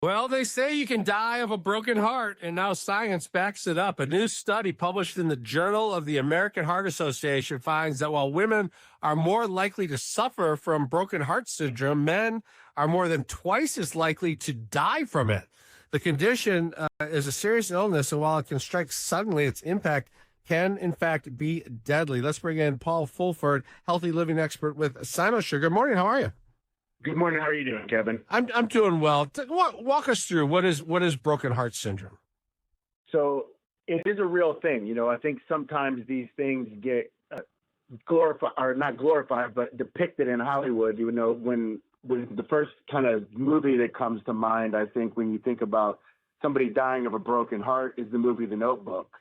Well, they say you can die of a broken heart, and now science backs it up. A new study published in the Journal of the American Heart Association finds that while women are more likely to suffer from broken heart syndrome, men are more than twice as likely to die from it. The condition is a serious illness, and while it can strike suddenly, its impact can, in fact, be deadly. Let's bring in Paul Fulford, healthy living expert with Cynosure. Good morning. How are you? Good morning. How are you doing, Kevin? I'm doing well. Walk us through what is broken heart syndrome. So it is a real thing. I think sometimes these things get glorified, or not glorified, but depicted in Hollywood. When the first kind of movie that comes to mind, I think when you think about somebody dying of a broken heart, is the movie The Notebook.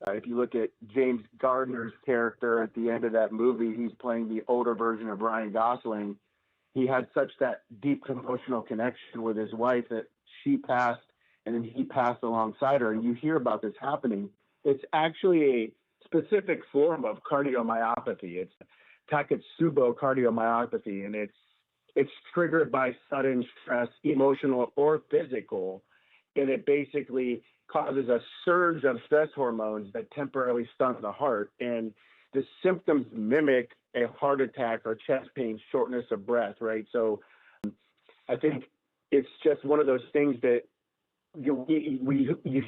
If you look at James Garner's character at the end of that movie, he's playing the older version of Ryan Gosling. He had such that deep emotional connection with his wife that she passed and then he passed alongside her. And you hear about this happening. It's actually a specific form of cardiomyopathy. It's takotsubo cardiomyopathy, and it's triggered by sudden stress, emotional or physical. And it basically causes a surge of stress hormones that temporarily stunt the heart. And the symptoms mimic a heart attack or chest pain, shortness of breath, right? So I think it's just one of those things that you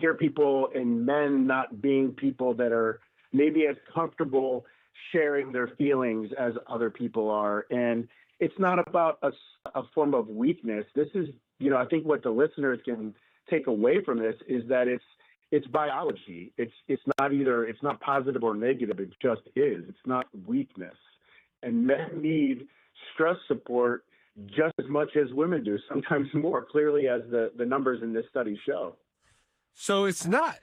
hear people, and men not being people that are maybe as comfortable sharing their feelings as other people are. And it's not about a form of weakness. This is, I think what the listeners can take away from this is that it's biology. It's not positive or negative. It just is. It's not weakness. And men need stress support just as much as women do, sometimes more, clearly, as the numbers in this study show. So it's not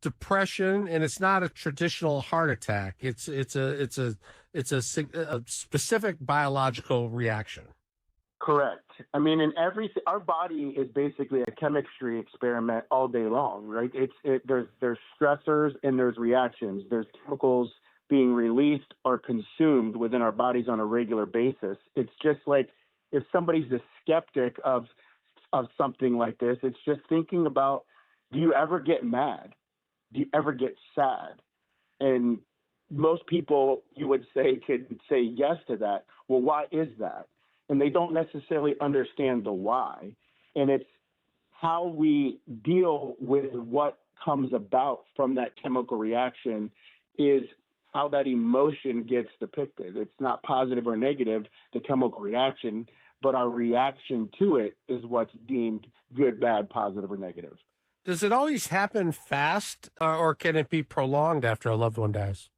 depression, and it's not a traditional heart attack. It's a specific biological reaction. Correct. I mean, our body is basically a chemistry experiment all day long, right? There's stressors and there's reactions. There's chemicals being released or consumed within our bodies on a regular basis. It's just like if somebody's a skeptic of something like this, it's just thinking about, do you ever get mad? Do you ever get sad? And most people, you would say, could say yes to that. Well, why is that? And they don't necessarily understand the why. And it's how we deal with what comes about from that chemical reaction is how that emotion gets depicted. It's not positive or negative, the chemical reaction, but our reaction to it is what's deemed good, bad, positive, or negative. Does it always happen fast, or can it be prolonged after a loved one dies?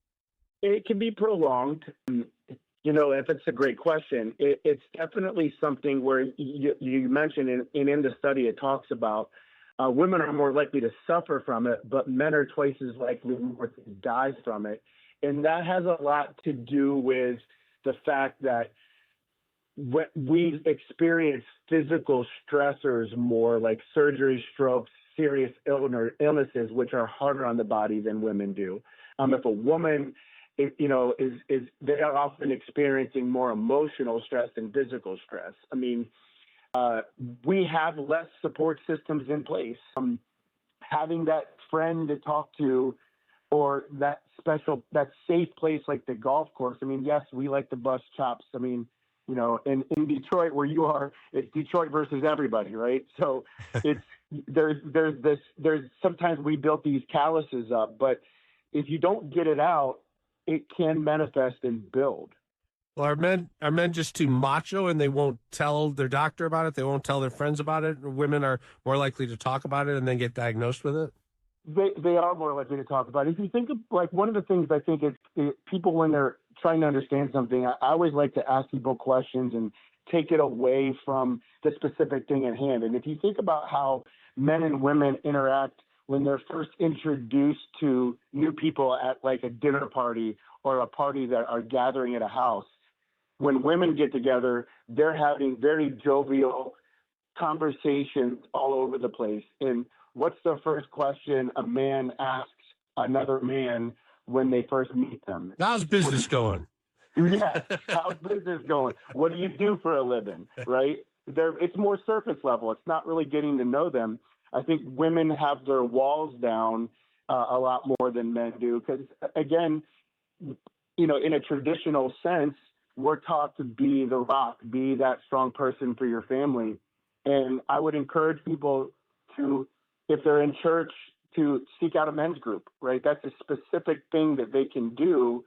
It can be prolonged. If it's a great question, it's definitely something where you mentioned in the study, it talks about women are more likely to suffer from it, but men are twice as likely to die from it. And that has a lot to do with the fact that we experience physical stressors more, like surgery, strokes, serious illnesses, which are harder on the body than women do. If a woman they are often experiencing more emotional stress than physical stress. I mean, we have less support systems in place. Having that friend to talk to, or that safe place like the golf course. I mean, yes, we like to bust chops. I mean, in Detroit where you are, it's Detroit versus everybody, right? So there's sometimes we built these calluses up, but if you don't get it out, it can manifest and build. Well, are men just too macho and they won't tell their doctor about it? They won't tell their friends about it? Women are more likely to talk about it and then get diagnosed with it? They are more likely to talk about it. If you think of, like, one of the things I think is people, when they're trying to understand something, I always like to ask people questions and take it away from the specific thing at hand. And if you think about how men and women interact when they're first introduced to new people at like a dinner party or a party that are gathering at a house, when women get together, they're having very jovial conversations all over the place. And what's the first question a man asks another man when they first meet them? How's business going? Yeah, how's business going? What do you do for a living, right? it's more surface level. It's not really getting to know them. I think women have their walls down a lot more than men do because, again, in a traditional sense, we're taught to be the rock, be that strong person for your family. And I would encourage people to, if they're in church, to seek out a men's group, right? That's a specific thing that they can do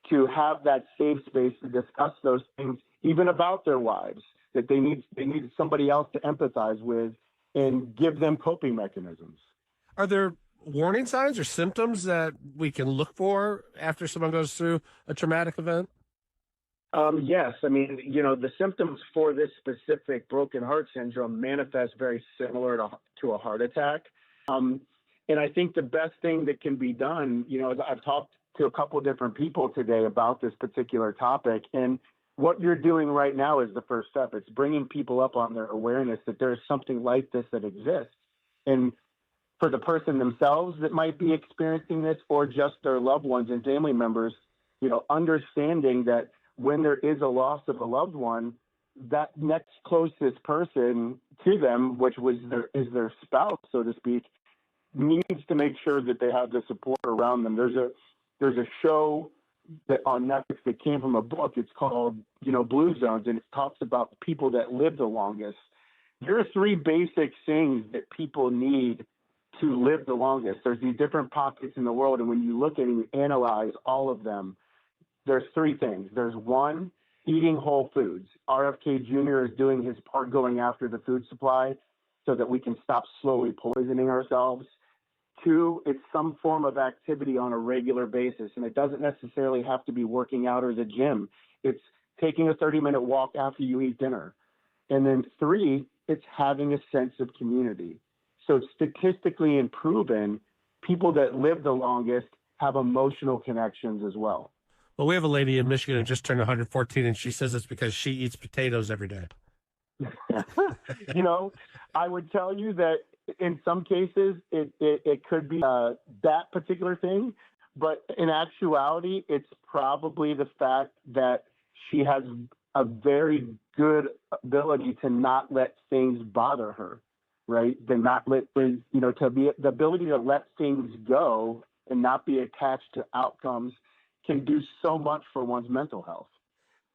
to have that safe space to discuss those things, even about their wives, that they need somebody else to empathize with and give them coping mechanisms. Are there warning signs or symptoms that we can look for after someone goes through a traumatic event? Yes. I mean, the symptoms for this specific broken heart syndrome manifest very similar to a heart attack. And I think the best thing that can be done, I've talked to a couple of different people today about this particular topic, and what you're doing right now is the first step. It's bringing people up on their awareness that there's something like this that exists. And for the person themselves that might be experiencing this, or just their loved ones and family members, understanding that when there is a loss of a loved one, that next closest person to them, which is their spouse, so to speak, needs to make sure that they have the support around them. There's a show that on Netflix that came from a book. It's called, Blue Zones, and it talks about the people that live the longest. There are three basic things that people need to live the longest. There's these different pockets in the world, and when you look at it and you analyze all of them, there's three things. There's one, eating whole foods. RFK Jr. is doing his part going after the food supply so that we can stop slowly poisoning ourselves. Two, it's some form of activity on a regular basis, and it doesn't necessarily have to be working out or the gym. It's taking a 30-minute walk after you eat dinner. And then three, it's having a sense of community. So statistically and proven, people that live the longest have emotional connections as well. Well, we have a lady in Michigan who just turned 114, and she says it's because she eats potatoes every day. I would tell you that in some cases it could be that particular thing, but in actuality, it's probably the fact that she has a very good ability to not let things bother her, right? To not let things, to be the ability to let things go and not be attached to outcomes can do so much for one's mental health.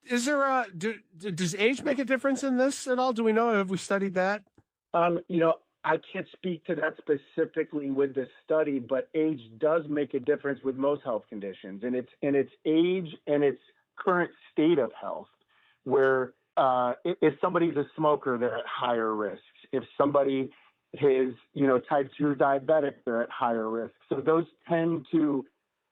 Is there does age make a difference in this at all? Do we know? Have we studied that? I can't speak to that specifically with this study, but age does make a difference with most health conditions, and it's age and its current state of health. Where if somebody's a smoker, they're at higher risk. If somebody is type 2 diabetic, they're at higher risk. So those tend to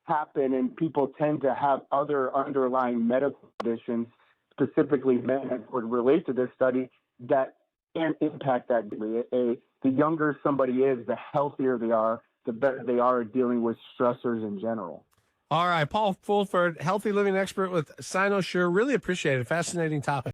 happen, and people tend to have other underlying medical conditions, specifically men, that would relate to this study that can impact that greatly. The younger somebody is, the healthier they are, the better they are at dealing with stressors in general. All right, Paul Fulford, healthy living expert with Cynosure. Really appreciate it. Fascinating topic.